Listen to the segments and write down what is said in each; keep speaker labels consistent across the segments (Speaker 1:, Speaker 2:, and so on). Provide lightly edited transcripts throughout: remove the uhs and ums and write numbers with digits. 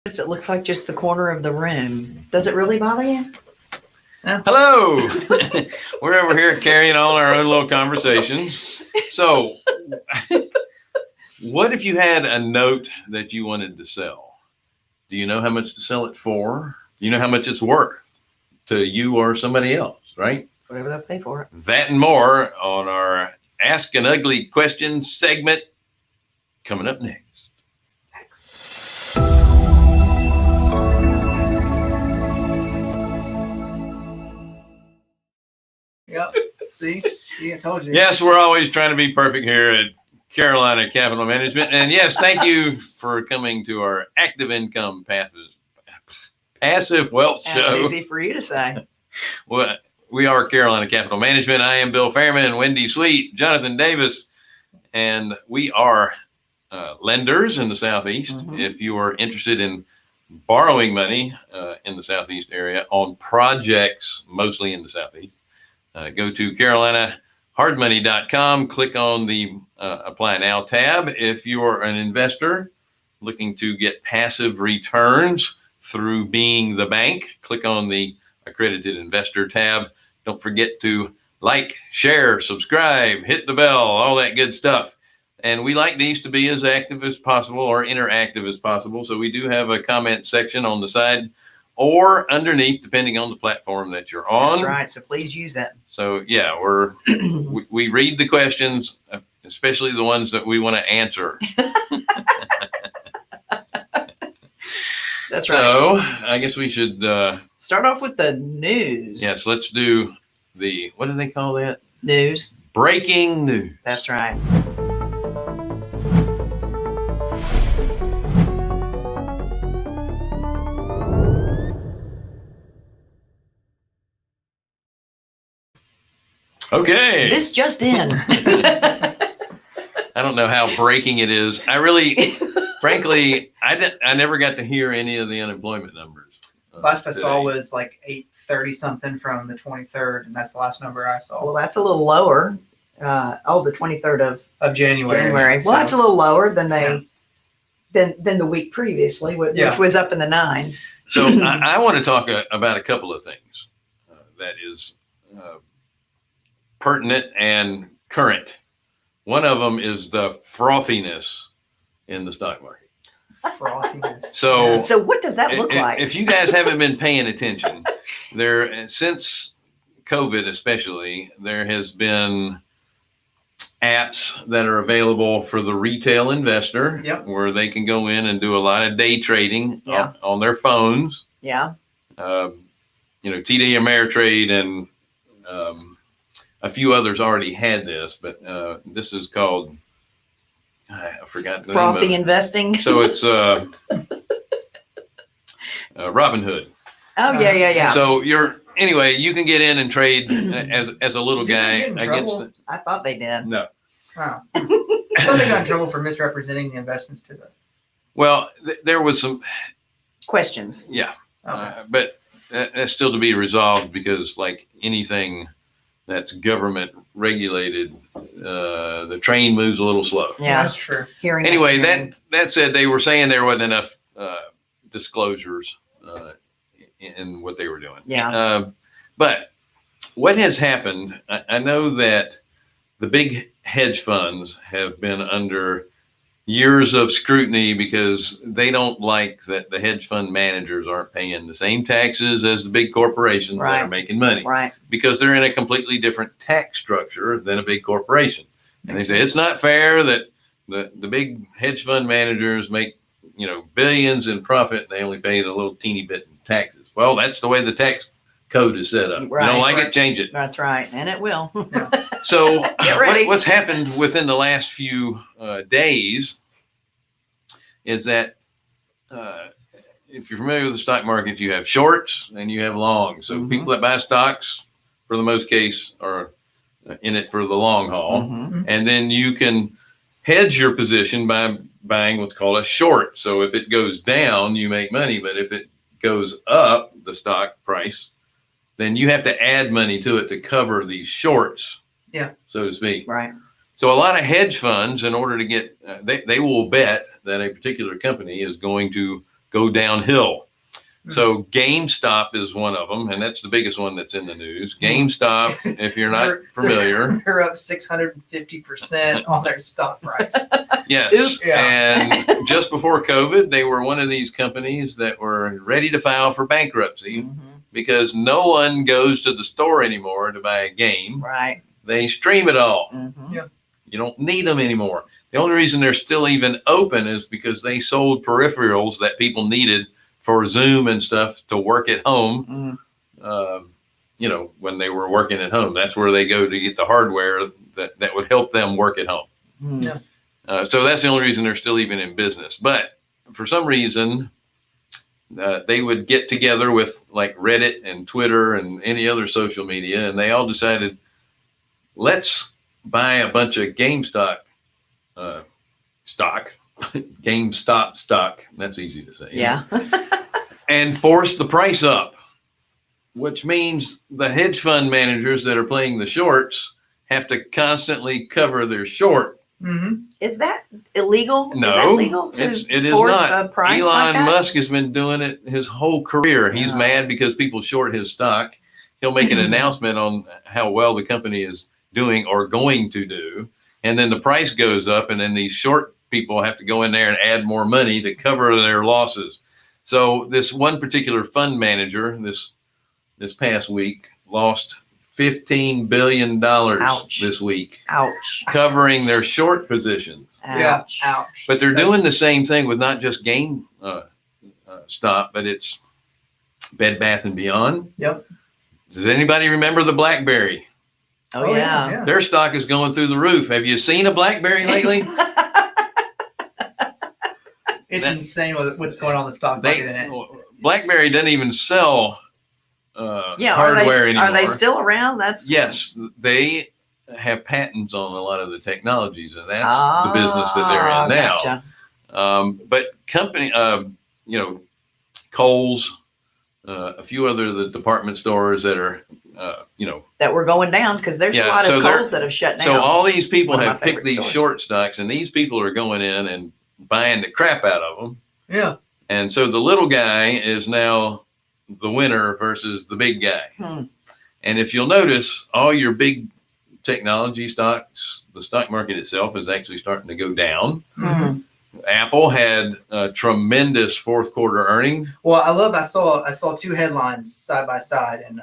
Speaker 1: It looks like just the corner of the room. Does it really bother you?
Speaker 2: Hello. We're over here carrying on our own little conversations. So, what if you had a note that you wanted to sell? Do you know how much to sell it for? Do you know how much it's worth to you or somebody else, right?
Speaker 1: Whatever they'll pay for it.
Speaker 2: That and more on our Ask an Ugly Question segment coming up next.
Speaker 3: Yep. See, I told you.
Speaker 2: Yes, we're always trying to be perfect here at Carolina Capital Management. And yes, thank you for coming to our active income passive wealth
Speaker 1: That's
Speaker 2: show.
Speaker 1: easy for you to say.
Speaker 2: Well, we are Carolina Capital Management. I am Bill Fairman, Wendy Sweet, Jonathan Davis, and we are lenders in the Southeast.
Speaker 1: Mhm.
Speaker 2: If you are interested in borrowing money in the Southeast area on projects, mostly in the Southeast, go to carolinahardmoney.com, click on the Apply Now tab. If you're an investor looking to get passive returns through being the bank, click on the Accredited Investor tab. Don't forget to like, share, subscribe, hit the bell, all that good stuff. And we like these to be as active as possible or interactive as possible. So we do have a comment section on the side or underneath, depending on the platform that you're on.
Speaker 1: That's right. So please use it.
Speaker 2: So yeah, we read the questions, especially the ones that we want to answer.
Speaker 1: That's right.
Speaker 2: So I guess we should
Speaker 1: Start off with the news.
Speaker 2: yes, let's do the, what do they call that?
Speaker 1: News.
Speaker 2: Breaking news.
Speaker 1: That's right.
Speaker 2: Okay.
Speaker 1: This just in.
Speaker 2: I don't know how breaking it is. I really, frankly, I never got to hear any of the unemployment numbers.
Speaker 3: Last I saw
Speaker 2: today.
Speaker 3: was like 830 something from the 23rd, and that's the last number I saw
Speaker 1: Well, that's a little lower. The 23rd of
Speaker 3: January.
Speaker 1: January. Well, that's a little lower than than the week previously, which
Speaker 3: Yeah.
Speaker 1: was up in the nines.
Speaker 2: So I want to talk about a couple of things that is pertinent and current. One of them is the frothiness in the stock market.
Speaker 3: frothiness.
Speaker 2: So,
Speaker 1: So what does that look like?
Speaker 2: if you guys haven't been paying attention, there since COVID especially, there has been apps that are available for the retail investor,
Speaker 3: Yep.
Speaker 2: where they can go in and do a lot of day trading
Speaker 1: Yeah.
Speaker 2: on their phones.
Speaker 1: Yeah.
Speaker 2: TD Ameritrade and a few others already had this, but this is called, I forgot the
Speaker 1: Frothy
Speaker 2: name of it.
Speaker 1: investing.
Speaker 2: So it's Robinhood.
Speaker 1: Oh yeah.
Speaker 2: So anyway, you can get in and trade as a little
Speaker 3: Did they
Speaker 2: guy
Speaker 3: get in
Speaker 2: against
Speaker 3: trouble?
Speaker 1: I thought they did.
Speaker 2: no.
Speaker 3: Oh. I thought they got in trouble for misrepresenting the investments to the.
Speaker 2: Well, there was some,
Speaker 1: Questions.
Speaker 2: yeah,
Speaker 3: Okay.
Speaker 2: but that's still to be resolved because, like anything that's government regulated, the train moves a little slow.
Speaker 1: Yeah.
Speaker 3: That's true.
Speaker 1: Hearing.
Speaker 2: Anyway,
Speaker 1: hearing.
Speaker 2: that said, they were saying there wasn't enough disclosures in what they were doing.
Speaker 1: Yeah.
Speaker 2: But what has happened, I know that the big hedge funds have been under years of scrutiny because they don't like that the hedge fund managers aren't paying the same taxes as the big corporations that are
Speaker 1: Right.
Speaker 2: making money,
Speaker 1: Right.
Speaker 2: because they're in a completely different tax structure than a big corporation. And they
Speaker 3: Makes
Speaker 2: say it's
Speaker 3: sense.
Speaker 2: not fair that the big hedge fund managers make billions in profit and they only pay the little teeny bit in taxes. Well, that's the way the tax code is set up.
Speaker 1: Right.
Speaker 2: You don't like
Speaker 3: Right.
Speaker 2: it, change it.
Speaker 1: That's right. And it will.
Speaker 2: So
Speaker 1: Get ready.
Speaker 2: what's happened within the last few days is that if you're familiar with the stock market, you have shorts and you have longs. So
Speaker 1: Mhm.
Speaker 2: people that buy stocks, for the most case, are in it for the long haul.
Speaker 1: Mhm.
Speaker 2: And then you can hedge your position by buying what's called a short. So if it goes down, you make money. But if it goes up, the stock price, then you have to add money to it to cover these shorts,
Speaker 3: Yeah.
Speaker 2: so to speak.
Speaker 1: Right.
Speaker 2: So a lot of hedge funds, in order to get, they will bet that a particular company is going to go downhill.
Speaker 3: Mhm.
Speaker 2: So GameStop is one of them, and that's the biggest one that's in the news. GameStop, if you're not familiar,
Speaker 3: They're up 650% on their stock price.
Speaker 2: yes.
Speaker 1: Oops.
Speaker 3: Yeah.
Speaker 2: And just before COVID, they were one of these companies that were ready to file for bankruptcy because no one goes to the store anymore to buy a game.
Speaker 1: Right.
Speaker 2: They stream it all.
Speaker 3: Yeah.
Speaker 2: You don't need them anymore. The only reason they're still even open is because they sold peripherals that people needed for Zoom and stuff to work at home. When they were working at home, that's where they go to get the hardware that would help them work at home.
Speaker 3: Yeah.
Speaker 2: So that's the only reason they're still even in business. But for some reason, they would get together with like Reddit and Twitter and any other social media, and they all decided, let's buy a bunch of GameStop stock. GameStop stock. That's easy to say.
Speaker 1: Yeah.
Speaker 2: And force the price up, which means the hedge fund managers that are playing the shorts have to constantly cover their short.
Speaker 3: Mm-hmm.
Speaker 1: Is that illegal?
Speaker 2: No,
Speaker 1: is that legal to
Speaker 2: it is
Speaker 1: force
Speaker 2: not.
Speaker 1: a price
Speaker 2: Elon
Speaker 1: like that?
Speaker 2: Musk has been doing it his whole career. He's mad because people short his stock. He'll make an announcement on how well the company is doing or going to do, and then the price goes up, and then these short people have to go in there and add more money to cover their losses. So this one particular fund manager this past week lost $15 billion
Speaker 1: Ouch.
Speaker 2: this week
Speaker 1: Ouch.
Speaker 2: covering their short position.
Speaker 3: Yeah.
Speaker 1: Ouch.
Speaker 3: Ouch.
Speaker 2: But they're doing the same thing with not just GameStop, but it's Bed Bath and Beyond.
Speaker 3: Yep.
Speaker 2: Does anybody remember the BlackBerry?
Speaker 1: Oh, yeah.
Speaker 2: Their stock is going through the roof. Have you seen a BlackBerry lately?
Speaker 3: It's insane what's going on in the stock market. In it.
Speaker 2: BlackBerry doesn't even sell
Speaker 1: Yeah.
Speaker 2: hardware anymore.
Speaker 1: Are they still around? That's
Speaker 2: Yes, they have patents on a lot of the technologies, and that's the business that they're in now.
Speaker 1: Gotcha.
Speaker 2: But company, Kohl's, a few other the department stores that are,
Speaker 1: That we're going down because there's a lot of Kohl's that have shut down.
Speaker 2: So all these people
Speaker 1: One of my
Speaker 2: have picked
Speaker 1: favorite
Speaker 2: these
Speaker 1: stores.
Speaker 2: short stocks, and these people are going in and buying the crap out of them.
Speaker 3: Yeah.
Speaker 2: And so the little guy is now the winner versus the big guy. And if you'll notice, all your big technology stocks, the stock market itself is actually starting to go down. Apple had a tremendous fourth quarter earnings.
Speaker 3: Well, I saw two headlines side by side, and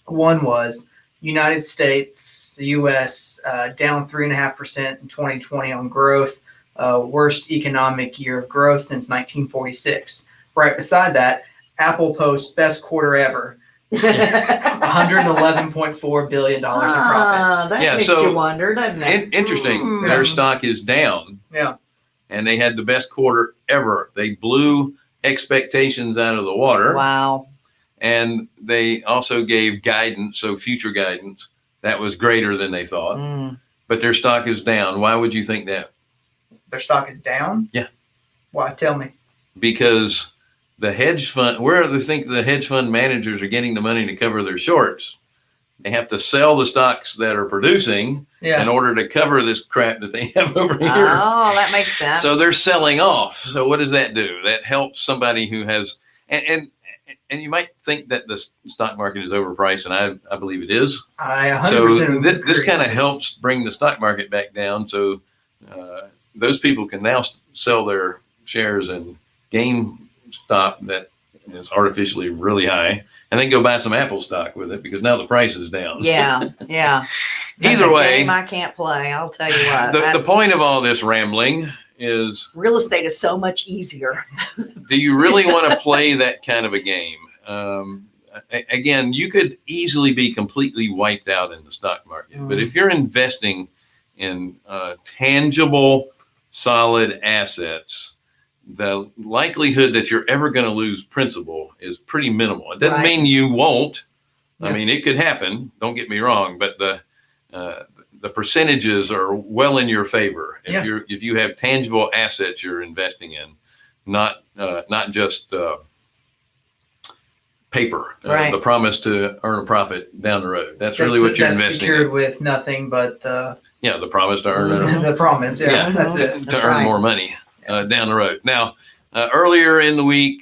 Speaker 3: one was United States, the U.S. Down 3.5% in 2020 on growth, worst economic year of growth since 1946. Right beside that, Apple posts best quarter ever, $111.4 billion in profit.
Speaker 1: That
Speaker 2: Yeah,
Speaker 1: makes
Speaker 2: so
Speaker 1: you wonder, doesn't it?
Speaker 2: Interesting. Their stock is down.
Speaker 3: Yeah.
Speaker 2: And they had the best quarter ever. They blew expectations out of the water.
Speaker 1: Wow.
Speaker 2: And they also gave guidance, so future guidance, that was greater than they thought. But their stock is down. Why would you think that?
Speaker 3: Their stock is down?
Speaker 2: Yeah.
Speaker 3: Why? Tell me.
Speaker 2: Because the hedge fund, where do they think the hedge fund managers are getting the money to cover their shorts? They have to sell the stocks that are producing in order to cover this crap that they have over here.
Speaker 1: Oh, that makes sense.
Speaker 2: So they're selling off. So what does that do? That helps somebody who has, and you might think that the stock market is overpriced, and I believe it is.
Speaker 3: I 100%
Speaker 2: So
Speaker 3: agree
Speaker 2: this kind of
Speaker 3: with
Speaker 2: helps bring the stock market back down. So those people can now sell their shares in GameStop that is artificially really high, and then go buy some Apple stock with it because now the price is down.
Speaker 1: Yeah. That's
Speaker 2: Either
Speaker 1: a
Speaker 2: way,
Speaker 1: game I can't play. I'll tell you what.
Speaker 2: the point of all this rambling is,
Speaker 1: real estate is so much easier.
Speaker 2: do you really want to play that kind of a game? Again, you could easily be completely wiped out in the stock market, but if you're investing in tangible, solid assets, the likelihood that you're ever going to lose principal is pretty minimal. It doesn't mean you won't. I mean, it could happen. Don't get me wrong, but the percentages are well in your favor if you have tangible assets you're investing in, not just paper. The promise to earn a profit down the road. That's really what you're investing
Speaker 3: secured
Speaker 2: in.
Speaker 3: with nothing but the
Speaker 2: promise to earn
Speaker 3: the promise. Yeah, that's it.
Speaker 2: to earn more money down the road. Now, Earlier in the week,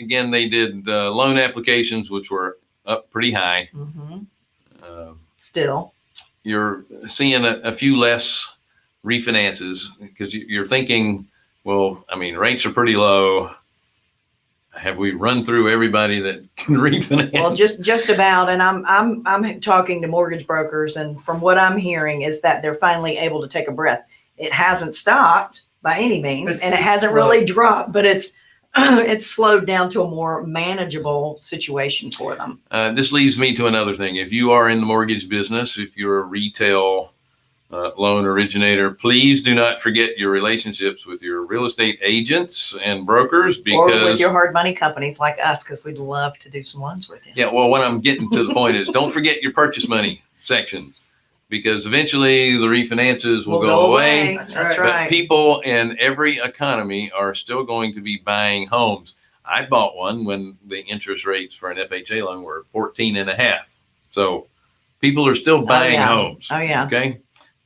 Speaker 2: again, they did loan applications, which were up pretty high.
Speaker 1: Mm-hmm.
Speaker 2: Uh,
Speaker 1: Still.
Speaker 2: you're seeing a few less refinances because you're thinking, well, I mean, rates are pretty low. Have we run through everybody that can refinance?
Speaker 1: Well, just about, and I'm talking to mortgage brokers, and from what I'm hearing is that they're finally able to take a breath. It hasn't stopped by any means, and it hasn't really dropped, but it's it's slowed down to a more manageable situation for them.
Speaker 2: This leads me to another thing. If you are in the mortgage business, if you're a retail loan originator, please do not forget your relationships with your real estate agents and brokers, because
Speaker 1: Or with your hard money companies like us, because we'd love to do some loans with you.
Speaker 2: yeah, well, what I'm getting to the point is don't forget your purchase money section, because eventually the refinances will go away.
Speaker 1: That's
Speaker 3: That's
Speaker 1: right.
Speaker 2: But people in every economy are still going to be buying homes. I bought one when the interest rates for an FHA loan were 14.5. So people are still buying homes.
Speaker 1: Oh yeah.
Speaker 2: Okay.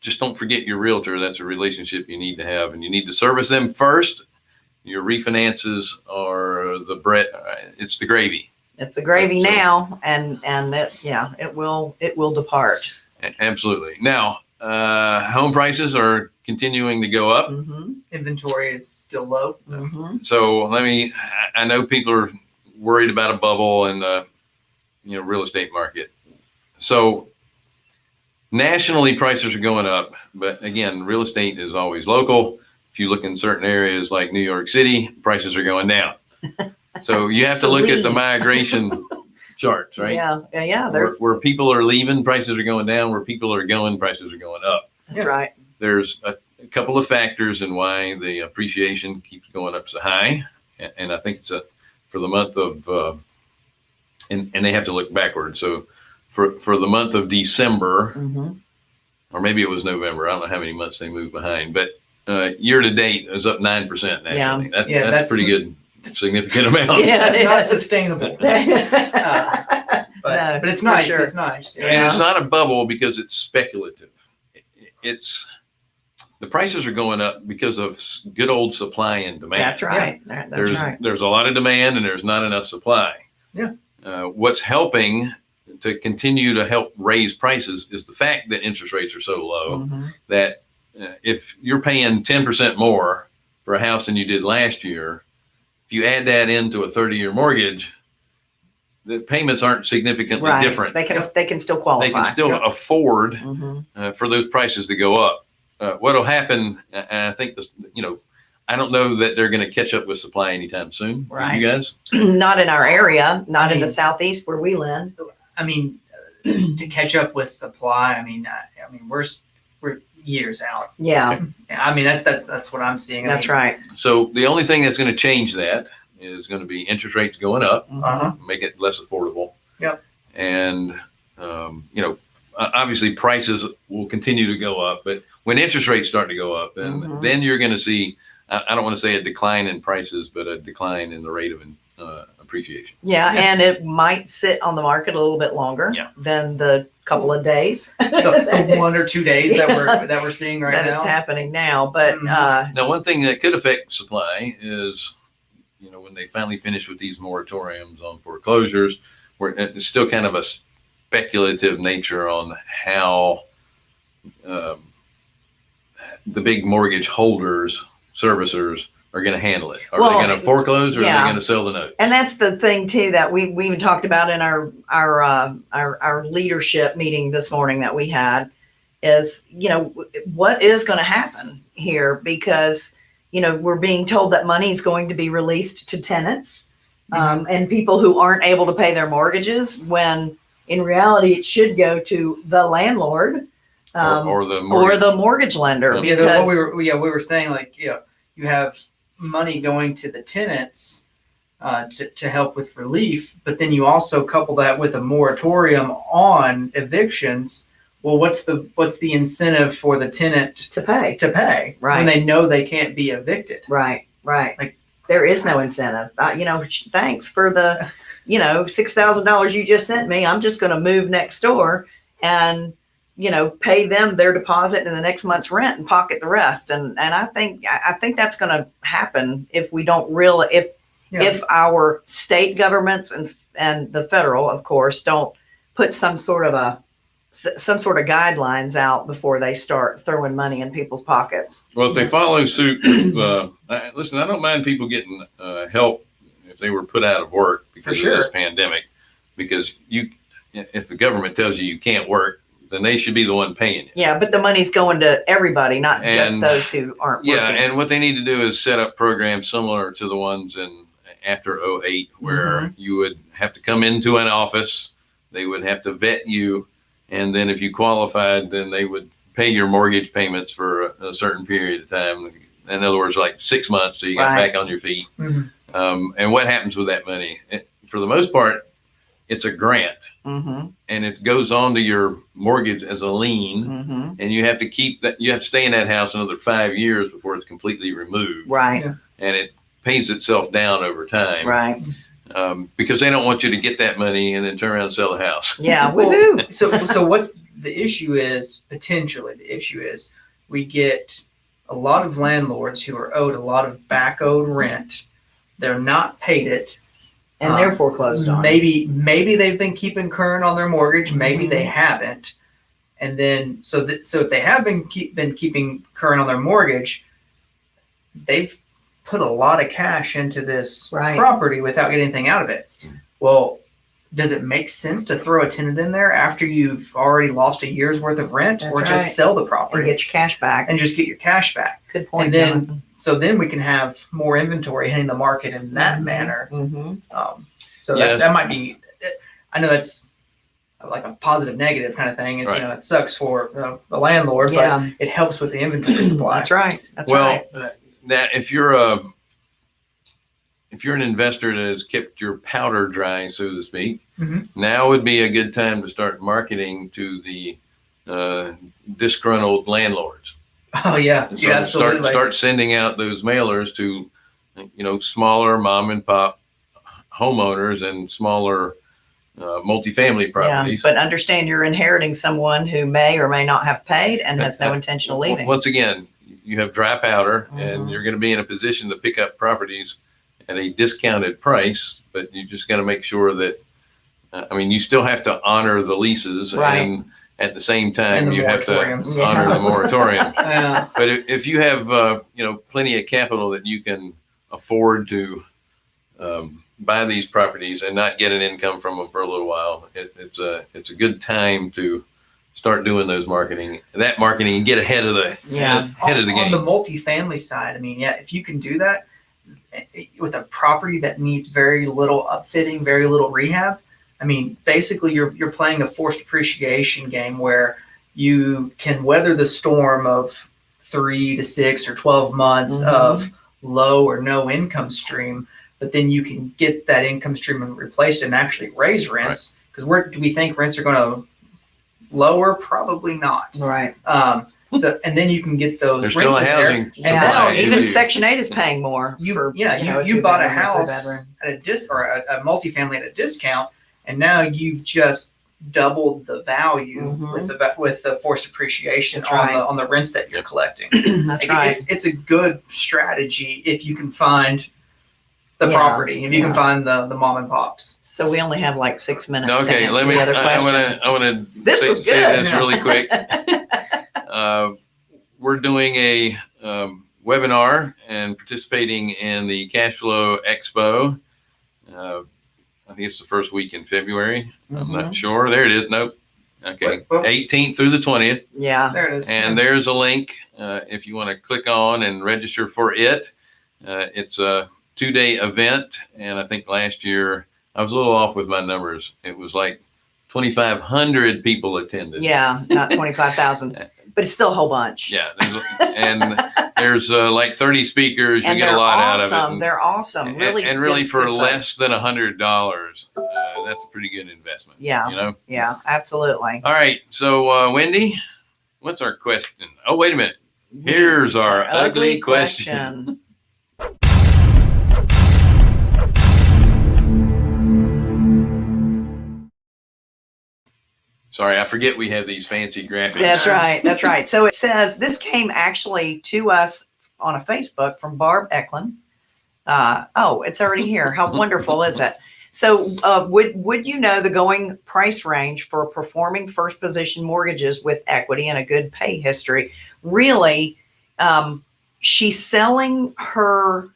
Speaker 2: Just don't forget your realtor. That's a relationship you need to have, and you need to service them first. Your refinances are the bread. It's the gravy.
Speaker 1: It's the gravy
Speaker 2: So-
Speaker 1: now, and it will depart.
Speaker 2: Absolutely. Now, home prices are continuing to go up.
Speaker 1: Mm-hmm.
Speaker 3: Inventory is still low.
Speaker 1: Mm-hmm.
Speaker 2: So I know people are worried about a bubble in the real estate market. So nationally, prices are going up, but again, real estate is always local. If you look in certain areas like New York City, prices are going down. So you have to look at the migration charts, right?
Speaker 1: Yeah.
Speaker 2: Where people are leaving, prices are going down. Where people are going, prices are going up.
Speaker 1: That's right.
Speaker 2: There's a couple of factors in why the appreciation keeps going up so high, and I think it's for the month of and they have to look backwards. So for the month of December,
Speaker 1: Mm-hmm.
Speaker 2: or maybe it was November, I don't know how many months they moved behind, but year to date is up 9% nationally. That's pretty good, significant amount.
Speaker 1: Yeah,
Speaker 3: That's not sustainable.
Speaker 1: No,
Speaker 3: But it's
Speaker 1: for
Speaker 3: nice.
Speaker 1: sure.
Speaker 3: It's nice.
Speaker 2: And it's not a bubble because it's speculative. It's the prices are going up because of good old supply and demand.
Speaker 1: That's right. That's right.
Speaker 2: There's a lot of demand and there's not enough supply.
Speaker 3: Yeah.
Speaker 2: What's helping to continue to help raise prices is the fact that interest rates are so low
Speaker 1: Mm-hmm.
Speaker 2: that if you're paying 10% more for a house than you did last year, if you add that into a 30-year mortgage, the payments aren't significantly
Speaker 1: Right.
Speaker 2: different.
Speaker 1: They can still qualify.
Speaker 2: They can still afford
Speaker 1: Mm-hmm.
Speaker 2: for those prices to go up. What'll happen, and I think this, I don't know that they're going to catch up with supply anytime soon.
Speaker 1: Right.
Speaker 2: You guys?
Speaker 1: Not in our area. Not
Speaker 3: I
Speaker 1: in the
Speaker 3: mean-
Speaker 1: southeast where we live.
Speaker 3: I mean, to catch up with supply. I mean, we're years out.
Speaker 1: Yeah,
Speaker 3: I mean, that's what I'm seeing.
Speaker 1: that's right.
Speaker 2: So the only thing that's going to change that is going to be interest rates going up,
Speaker 3: Uh-huh.
Speaker 2: make it less affordable.
Speaker 3: Yep.
Speaker 2: And, obviously prices will continue to go up, but when interest rates start to go up,
Speaker 1: Mhm.
Speaker 2: then you're going to see, I don't want to say a decline in prices, but a decline in the rate of appreciation.
Speaker 1: Yeah,
Speaker 3: Yeah.
Speaker 1: and it might sit on the market a little bit longer
Speaker 2: Yeah.
Speaker 1: than the couple of days
Speaker 3: The 1 or 2 days that we're seeing right
Speaker 1: that
Speaker 3: now.
Speaker 1: it's happening now. But
Speaker 3: Mhm.
Speaker 2: Now, one thing that could affect supply is, when they finally finish with these moratoriums on foreclosures, where it's still kind of a speculative nature on how the big mortgage holders, servicers, are going to handle it. Are
Speaker 1: Well,
Speaker 2: they going to foreclose, or are
Speaker 1: yeah.
Speaker 2: they going to sell the note?
Speaker 1: and that's the thing too that we even talked about in our leadership meeting this morning that we had is what is going to happen here, because we're being told that money is going to be released to tenants and people who aren't able to pay their mortgages, when in reality it should go to the landlord
Speaker 2: Or the
Speaker 1: or
Speaker 2: mortgage.
Speaker 1: the mortgage lender.
Speaker 2: Yeah,
Speaker 1: Because
Speaker 3: what we were saying, like, you have money going to the tenants to help with relief, but then you also couple that with a moratorium on evictions. Well, what's the incentive for the tenant
Speaker 1: to pay.
Speaker 3: to pay
Speaker 1: Right.
Speaker 3: when they know they can't be evicted?
Speaker 1: Right.
Speaker 3: Like-
Speaker 1: There is no incentive. Thanks for the, $6,000 you just sent me. I'm just going to move next door. And, pay them their deposit and the next month's rent and pocket the rest. And I think that's going to happen if we don't if our state governments and the federal, of course, don't put some sort of guidelines out before they start throwing money in people's pockets.
Speaker 2: Well, if they follow suit with, listen, I don't mind people getting help if they were put out of work because of this pandemic, because if the government tells you can't work, then they should be the one paying it.
Speaker 1: Yeah, but the money's going to everybody, not just those who aren't working.
Speaker 2: Yeah, and what they need to do is set up programs similar to the ones after 2008, where you would have to come into an office, they would have to vet you, and then if you qualified, then they would pay your mortgage payments for a certain period of time. In other words, like 6 months till you got back on your feet. And what happens with that money? For the most part, it's a grant, and it goes on to your mortgage as a lien, and you have to keep that. You have to stay in that house another 5 years before it's completely removed.
Speaker 1: Right.
Speaker 2: Yeah. And it pays itself down over time.
Speaker 1: Right.
Speaker 2: Because they don't want you to get that money and then turn around and sell the house.
Speaker 1: Yeah. Woohoo.
Speaker 3: So what's the issue is, potentially the issue is, we get a lot of landlords who are owed a lot of back owed rent. They're not paid it.
Speaker 1: And they're foreclosed on.
Speaker 3: Maybe they've been keeping current on their mortgage. Maybe they haven't. And then so if they have been keeping current on their mortgage, they've put a lot of cash into this property without getting anything out of it. Well, does it make sense to throw a tenant in there after you've already lost a year's worth of rent, or just sell the property
Speaker 1: and get your cash back
Speaker 3: and just get your cash back?
Speaker 1: Good point.
Speaker 3: And then then we can have more inventory hitting the market in that manner. So that might be, I know that's like a positive negative kind of thing. It's it sucks for the landlord, but it helps with the inventory supply.
Speaker 1: That's right.
Speaker 2: That if you're an investor that has kept your powder dry, so to speak, now would be a good time to start marketing to the disgruntled landlords.
Speaker 3: Oh yeah,
Speaker 2: so
Speaker 3: absolutely.
Speaker 2: Start sending out those mailers to, smaller mom and pop homeowners and smaller multifamily properties.
Speaker 1: Yeah, but understand you're inheriting someone who may or may not have paid and has no intention of leaving.
Speaker 2: Once again, you have dry powder, and you're going to be in a position to pick up properties at a discounted price, but you just got to make sure that, you still have to honor the leases, and at the same time, you have to honor the moratorium. But if you have, plenty of capital that you can afford to buy these properties and not get an income from them for a little while, it's a good time to start doing marketing and get ahead of the game.
Speaker 3: On the multifamily side, if you can do that with a property that needs very little upfitting, very little rehab, basically you're playing a forced appreciation game where you can weather the storm of 3 to 6 or 12 months of low or no income stream, but then you can get that income stream and replace it and actually raise rents. Because where do we think rents are going to lower? Probably not.
Speaker 1: Right.
Speaker 3: And then you can get those
Speaker 2: There's
Speaker 3: rents
Speaker 2: still a housing
Speaker 1: and now even Section 8 is paying more.
Speaker 3: You bought a house at a a multifamily at a discount, and now you've just doubled the value with the forced appreciation on the rents that you're collecting.
Speaker 1: That's right.
Speaker 3: It's a good strategy if you can find the property, if you can find the mom and pops.
Speaker 1: So we only have like 6 minutes.
Speaker 2: Okay,
Speaker 1: to answer the other question.
Speaker 2: I want to
Speaker 1: was
Speaker 2: say this really quick. We're doing a webinar and participating in the Cash Flow Expo. I think it's the first week in February. I'm not sure. There it is. Nope. Okay. 18th through the 20th.
Speaker 1: Yeah.
Speaker 3: There it is.
Speaker 2: And there's a link if you want to click on and register for it. It's a 2-day event. And I think last year I was a little off with my numbers. It was like 2,500 people attended.
Speaker 1: Yeah. Not 25,000. But it's still a whole bunch.
Speaker 2: Yeah, there's like 30 speakers. You get a lot out of it.
Speaker 1: They're awesome. Really,
Speaker 2: and really for less than $100, that's a pretty good investment.
Speaker 1: Yeah. Yeah, absolutely.
Speaker 2: All right. So, Wendy, what's our question? Oh, wait a minute. Here's our ugly question. Sorry, I forget we have these fancy graphics.
Speaker 1: That's right. That's right. So it says this came actually to us on a Facebook from Barb Eklund. Oh, it's already here. How wonderful is it? So would you know the going price range for performing first position mortgages with equity and a good pay history? Really, she's selling her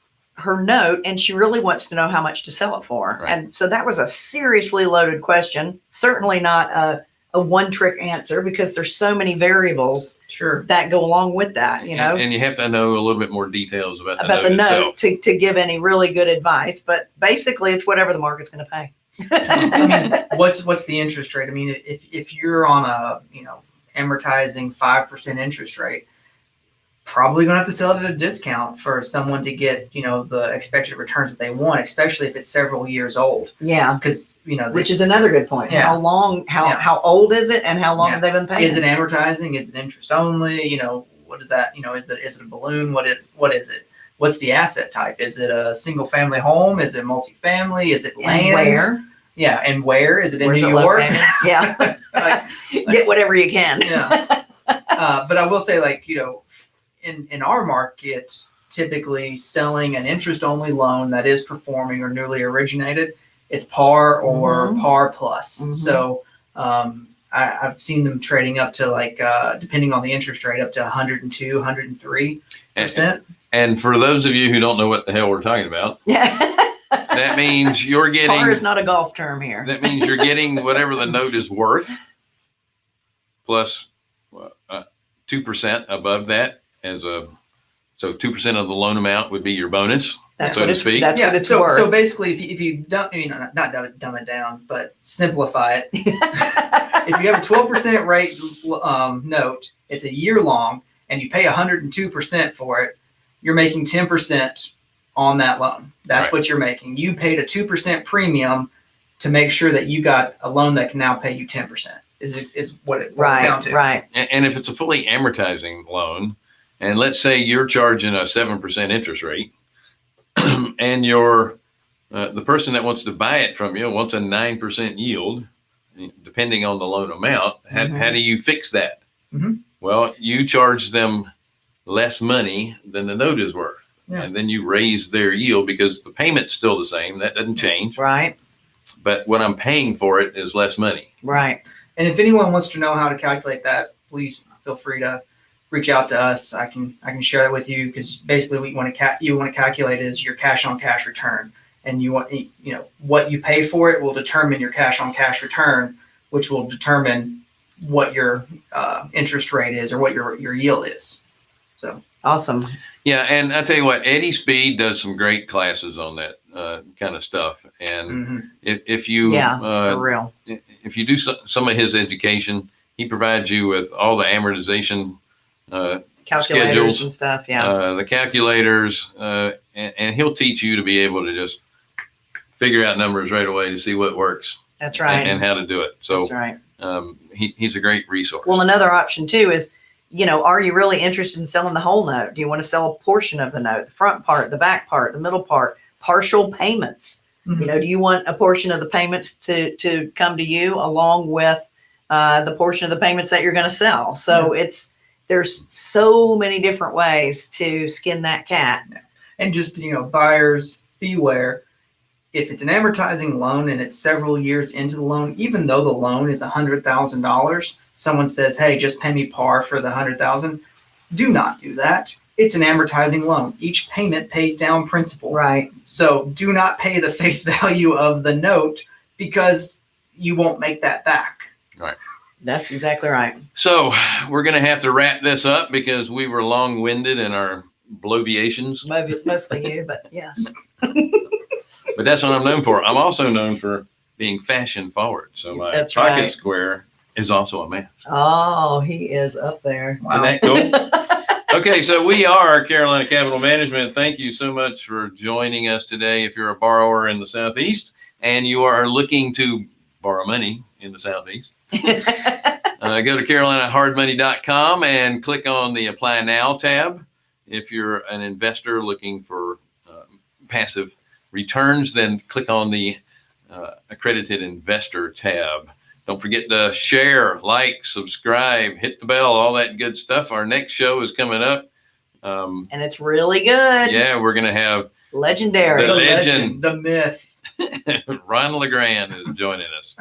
Speaker 1: note and she really wants to know how much to sell it for.
Speaker 2: Right.
Speaker 1: And so that was a seriously loaded question. Certainly not a one trick answer because there's so many variables
Speaker 3: Sure.
Speaker 1: that go along with that, you know.
Speaker 2: And you have to know a little bit more details about the
Speaker 1: about
Speaker 2: note
Speaker 1: the
Speaker 2: itself.
Speaker 1: note to give any really good advice, but basically it's whatever the market's going to pay.
Speaker 3: I mean, what's the interest rate? I mean, if you're on a amortizing 5% interest rate, probably gonna have to sell it at a discount for someone to get the expected returns that they want, especially if it's several years old.
Speaker 1: Yeah,
Speaker 3: Because
Speaker 1: which is another good point.
Speaker 3: Yeah.
Speaker 1: How long?
Speaker 3: Yeah.
Speaker 1: How old is it, and how long
Speaker 3: Yeah.
Speaker 1: have they been paying?
Speaker 3: is it amortizing? Is it interest only? What is that? Is it a balloon? What is it? What's the asset type? Is it a single family home? Is it multifamily? Is it land?
Speaker 1: And where?
Speaker 3: Yeah, and where is it in
Speaker 1: Where's
Speaker 3: New
Speaker 1: it
Speaker 3: York?
Speaker 1: located? Yeah,
Speaker 3: Like,
Speaker 1: get whatever you can.
Speaker 3: yeah. But I will say, in our market, typically selling an interest-only loan that is performing or newly originated, it's par or
Speaker 1: Mhm.
Speaker 3: par plus.
Speaker 1: Mhm.
Speaker 3: So I've seen them trading up to depending on the interest rate, up to 102, 103%.
Speaker 2: And for those of you who don't know what the hell we're talking about,
Speaker 1: Yeah,
Speaker 2: that means you're getting
Speaker 1: par is not a golf term here.
Speaker 2: that means you're getting whatever the note is worth plus 2% above that so 2% of the loan amount would be your bonus.
Speaker 1: That's
Speaker 2: so
Speaker 1: what
Speaker 2: to
Speaker 1: it's.
Speaker 2: speak.
Speaker 1: That's what it's
Speaker 3: so
Speaker 1: worth.
Speaker 3: so basically, if you don't, not dumb it down, but simplify it. If you have a 12% rate note, it's a year long, and you pay 102% for it, you're making 10% on that loan. That's
Speaker 2: Right.
Speaker 3: what you're making. You paid a 2% premium to make sure that you got a loan that can now pay you 10%. Is what it boils down
Speaker 1: Right,
Speaker 3: to.
Speaker 1: right.
Speaker 2: And if it's a fully amortizing loan, and let's say you're charging a 7% interest rate, and the person that wants to buy it from you wants a 9% yield, depending on the loan amount. How do you fix that?
Speaker 3: Mhm.
Speaker 2: Well, you charge them less money than the note is worth,
Speaker 3: Yeah.
Speaker 2: and then you raise their yield because the payment's still the same. That doesn't change,
Speaker 1: Right,
Speaker 2: but what I'm paying for it is less money.
Speaker 1: right.
Speaker 3: And if anyone wants to know how to calculate that, please feel free to reach out to us. I can share that with you, because basically what you want to calculate is your cash on cash return, and you want what you pay for it will determine your cash on cash return, which will determine what your interest rate is or what your yield is. So
Speaker 1: Awesome.
Speaker 2: Yeah, and I tell you what, Eddie Speed does some great classes on that kind of stuff. And
Speaker 3: mhm.
Speaker 2: if you
Speaker 1: Yeah, for real.
Speaker 2: if you do some of his education, he provides you with all the amortization
Speaker 1: Calculators
Speaker 2: schedules,
Speaker 1: and stuff. Yeah,
Speaker 2: the calculators, and he'll teach you to be able to just figure out numbers right away to see what works
Speaker 1: that's right.
Speaker 2: and how to do it. So
Speaker 1: That's right.
Speaker 2: he's a great resource.
Speaker 1: Well, another option too is, are you really interested in selling the whole note? Do you want to sell a portion of the note, the front part, the back part, the middle part, partial payments?
Speaker 3: Mhm.
Speaker 1: Do you want a portion of the payments to come to you along with the portion of the payments that you're going to sell? So there's so many different ways to skin that cat.
Speaker 3: And just buyers beware. If it's an amortizing loan and it's several years into the loan, even though the loan is $100,000, someone says, "Hey, just pay me par for the $100,000." Do not do that. It's an amortizing loan. Each payment pays down principal.
Speaker 1: Right.
Speaker 3: So do not pay the face value of the note, because you won't make that back.
Speaker 2: Right.
Speaker 1: That's exactly right.
Speaker 2: So we're going to have to wrap this up because we were long-winded in our bloviations.
Speaker 1: Mostly you, but yes.
Speaker 2: But that's what I'm known for. I'm also known for being fashion forward. So my
Speaker 1: That's
Speaker 2: pocket
Speaker 1: right.
Speaker 2: square is also a mask.
Speaker 1: Oh, he is up there.
Speaker 3: Wow.
Speaker 2: Isn't that cool? Okay, so we are Carolina Capital Management. Thank you so much for joining us today. If you're a borrower in the Southeast and you are looking to borrow money in the Southeast, go to carolinahardmoney.com and click on the Apply Now tab. If you're an investor looking for passive returns, then click on the Accredited Investor tab. Don't forget to share, like, subscribe, hit the bell, all that good stuff. Our next show is coming up.
Speaker 1: And it's really good.
Speaker 2: Yeah, we're going to have
Speaker 1: Legendary.
Speaker 2: The
Speaker 3: The
Speaker 2: legend.
Speaker 3: the myth.
Speaker 2: Ron LeGrand is joining us.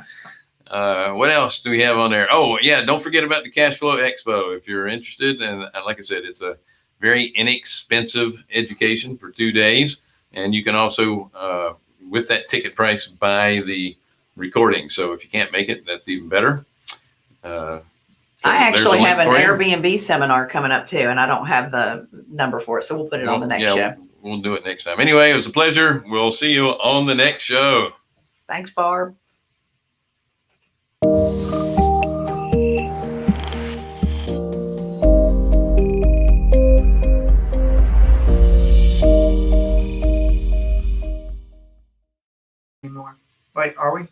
Speaker 2: What else do we have on there? Oh, yeah, don't forget about the Cash Flow Expo if you're interested. And like I said, it's a very inexpensive education for 2 days. And you can also, with that ticket price, buy the recording. So if you can't make it, that's even better.
Speaker 1: I actually have an
Speaker 2: for you.
Speaker 1: Airbnb seminar coming up too, and I don't have the number for it, so we'll put it on the next show.
Speaker 2: We'll do it next time. Anyway, it was a pleasure. We'll see you on the next show.
Speaker 1: Thanks, Barb.
Speaker 3: Anymore. Wait, are we?